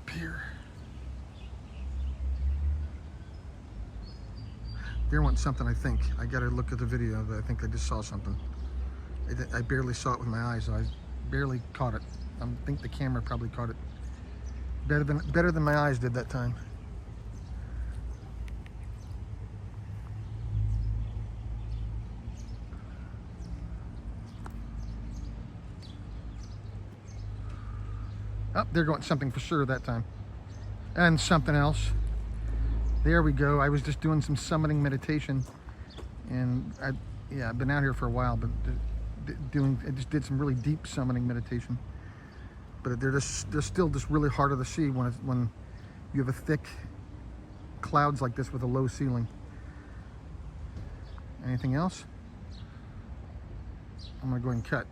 up here. There went something, I think. I gotta look at the video, but I think I just saw something. I barely saw it with my eyes. I barely caught it. I think the camera probably caught it better than my eyes did that time. Oh, they're going something for sure that time. And something else. There we go. I was just doing some summoning meditation, and I've been out here for a while, but I just did some really deep summoning meditation. But they're still just really harder to see when you have a thick clouds like this with a low ceiling. Anything else? I'm gonna go ahead and cut.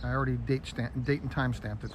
I already date and time stamped it.